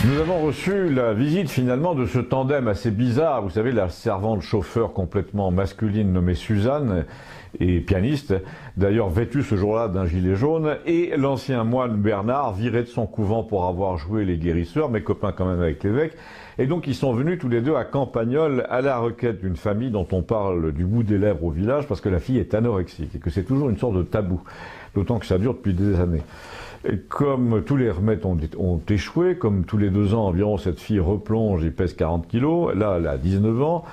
Nous avons reçu la visite finalement de ce tandem assez bizarre, vous savez, la servante chauffeur complètement masculine nommée Suzanne et pianiste, d'ailleurs vêtue ce jour-là d'un gilet jaune, et l'ancien moine Bernard, viré de son couvent pour avoir joué les guérisseurs, mais copain quand même avec l'évêque. Et donc ils sont venus tous les deux à Campagnole à la requête d'une famille dont on parle du bout des lèvres au village parce que la fille est anorexique et que c'est toujours une sorte de tabou, d'autant que ça dure depuis des années. Et comme tous les remèdes ont échoué, comme tous les 2 ans environ, cette fille replonge et pèse 40 kilos, là elle a 19 ans,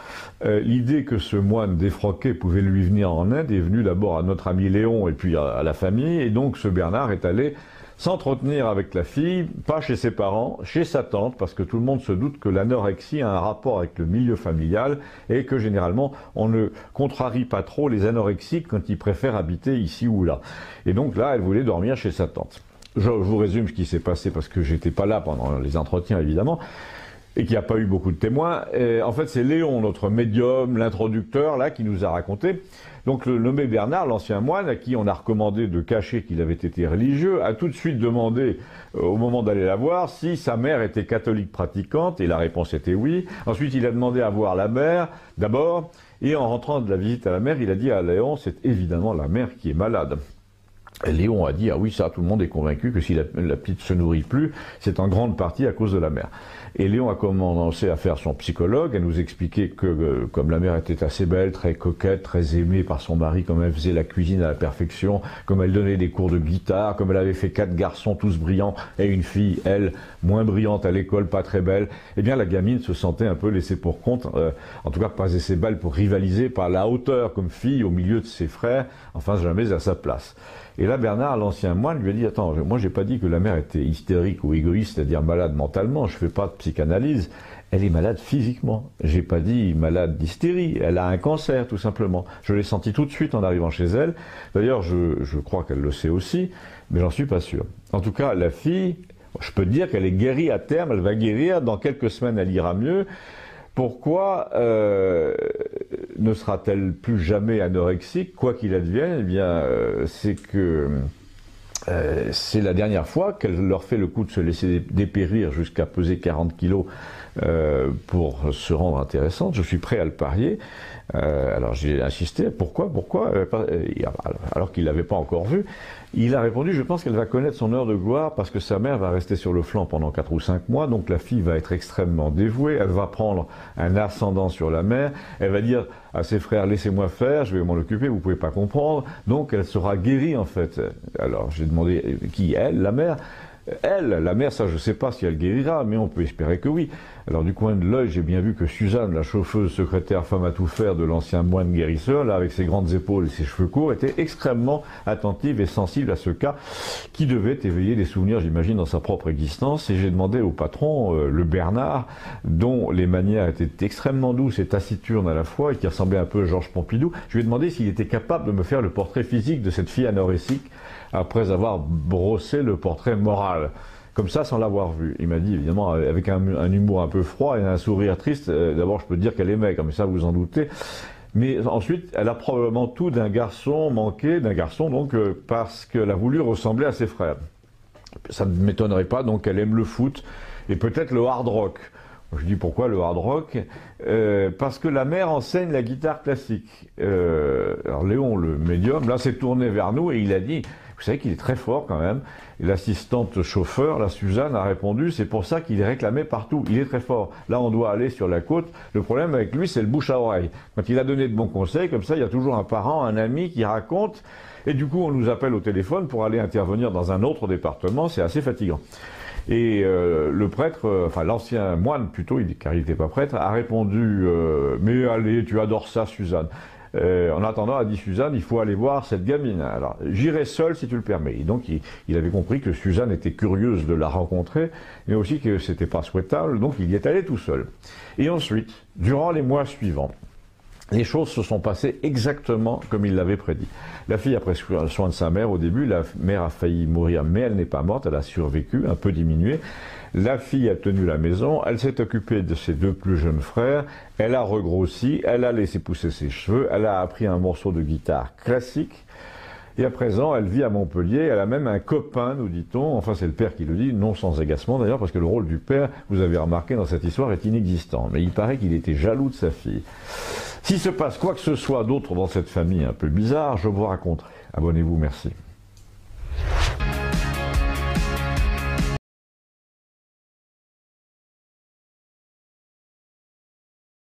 l'idée que ce moine défroqué pouvait lui venir en aide est venue d'abord à notre ami Léon et puis à la famille, et donc ce Bernard est allé s'entretenir avec la fille, pas chez ses parents, chez sa tante, parce que tout le monde se doute que l'anorexie a un rapport avec le milieu familial et que généralement on ne contrarie pas trop les anorexiques quand ils préfèrent habiter ici ou là. Et donc là, elle voulait dormir chez sa tante. Je vous résume ce qui s'est passé parce que j'étais pas là pendant les entretiens évidemment, et qu'il n'y a pas eu beaucoup de témoins. Et en fait, c'est Léon, notre médium, l'introducteur, là, qui nous a raconté. Donc, le nommé Bernard, l'ancien moine, à qui on a recommandé de cacher qu'il avait été religieux, a tout de suite demandé, au moment d'aller la voir, si sa mère était catholique pratiquante, et la réponse était oui. Ensuite, il a demandé à voir la mère, d'abord, et en rentrant de la visite à la mère, il a dit à Léon, c'est évidemment la mère qui est malade. Et Léon a dit, ah oui, ça, tout le monde est convaincu que si la petite se nourrit plus, c'est en grande partie à cause de la mère. Et Léon a commencé à faire son psychologue, à nous expliquer que, comme la mère était assez belle, très coquette, très aimée par son mari, comme elle faisait la cuisine à la perfection, comme elle donnait des cours de guitare, comme elle avait fait 4 garçons tous brillants, et une fille, elle, moins brillante à l'école, pas très belle, eh bien la gamine se sentait un peu laissée pour compte, en tout cas pas assez belle pour rivaliser par la hauteur comme fille au milieu de ses frères, enfin jamais à sa place. Et là, Bernard, l'ancien moine, lui a dit, attends, moi j'ai pas dit que la mère était hystérique ou égoïste, c'est-à-dire malade mentalement, je fais pas de psychanalyse, elle est malade physiquement. J'ai pas dit malade d'hystérie, elle a un cancer tout simplement. Je l'ai senti tout de suite en arrivant chez elle, d'ailleurs je crois qu'elle le sait aussi, mais j'en suis pas sûr. En tout cas, la fille, je peux dire qu'elle est guérie à terme, elle va guérir, dans quelques semaines elle ira mieux. Pourquoi ne sera-t-elle plus jamais anorexique, quoi qu'il advienne? Eh bien, c'est que c'est la dernière fois qu'elle leur fait le coup de se laisser dépérir jusqu'à peser 40 kilos pour se rendre intéressante. Je suis prêt à le parier. Alors j'ai insisté, pourquoi alors qu'il ne l'avait pas encore vu. Il a répondu, je pense qu'elle va connaître son heure de gloire parce que sa mère va rester sur le flanc pendant 4 ou 5 mois, donc la fille va être extrêmement dévouée, elle va prendre un ascendant sur la mère, elle va dire à ses frères, laissez-moi faire, je vais m'en occuper, vous ne pouvez pas comprendre, donc elle sera guérie en fait. Alors j'ai demandé, qui elle, la mère? Elle, la mère, ça je ne sais pas si elle guérira, mais on peut espérer que oui. Alors du coin de l'œil, j'ai bien vu que Suzanne, la chauffeuse, secrétaire, femme à tout faire de l'ancien moine guérisseur, là avec ses grandes épaules et ses cheveux courts, était extrêmement attentive et sensible à ce cas qui devait éveiller des souvenirs, j'imagine, dans sa propre existence. Et j'ai demandé au patron, le Bernard, dont les manières étaient extrêmement douces et taciturnes à la fois, et qui ressemblait un peu à Georges Pompidou, je lui ai demandé s'il était capable de me faire le portrait physique de cette fille anorexique, après avoir brossé le portrait moral. Comme ça, sans l'avoir vu. Il m'a dit, évidemment, avec un humour un peu froid et un sourire triste, d'abord je peux dire qu'elle est maigre, mais ça vous en doutez. Mais ensuite, elle a probablement tout d'un garçon manqué, d'un garçon donc, parce qu'elle a voulu ressembler à ses frères. Ça ne m'étonnerait pas, donc elle aime le foot, et peut-être le hard rock. Je dis pourquoi le hard rock? Parce que la mère enseigne la guitare classique. Alors Léon, le médium, là s'est tourné vers nous et il a dit, vous savez qu'il est très fort quand même. Et l'assistante chauffeur, la Suzanne, a répondu, c'est pour ça qu'il est réclamé partout. Il est très fort. Là, on doit aller sur la côte. Le problème avec lui, c'est le bouche à oreille. Quand il a donné de bons conseils, comme ça, il y a toujours un parent, un ami qui raconte. Et du coup, on nous appelle au téléphone pour aller intervenir dans un autre département. C'est assez fatigant. Et le prêtre, enfin l'ancien moine plutôt, car il n'était pas prêtre, a répondu mais allez, tu adores ça, Suzanne. En attendant, a dit Suzanne, il faut aller voir cette gamine. Alors, j'irai seul si tu le permets. Et donc, il avait compris que Suzanne était curieuse de la rencontrer, mais aussi que c'était pas souhaitable, donc il y est allé tout seul. Et ensuite, durant les mois suivants, les choses se sont passées exactement comme il l'avait prédit. La fille a pris soin de sa mère au début, la mère a failli mourir, mais elle n'est pas morte, elle a survécu, un peu diminuée. La fille a tenu la maison, elle s'est occupée de ses 2 plus jeunes frères, elle a regrossi, elle a laissé pousser ses cheveux, elle a appris un morceau de guitare classique, Et à présent, elle vit à Montpellier, elle a même un copain, nous dit-on, enfin c'est le père qui le dit, non sans agacement d'ailleurs, parce que le rôle du père, vous avez remarqué dans cette histoire, est inexistant. Mais il paraît qu'il était jaloux de sa fille. S'il se passe quoi que ce soit d'autre dans cette famille un peu bizarre, je vous raconterai. Abonnez-vous, merci.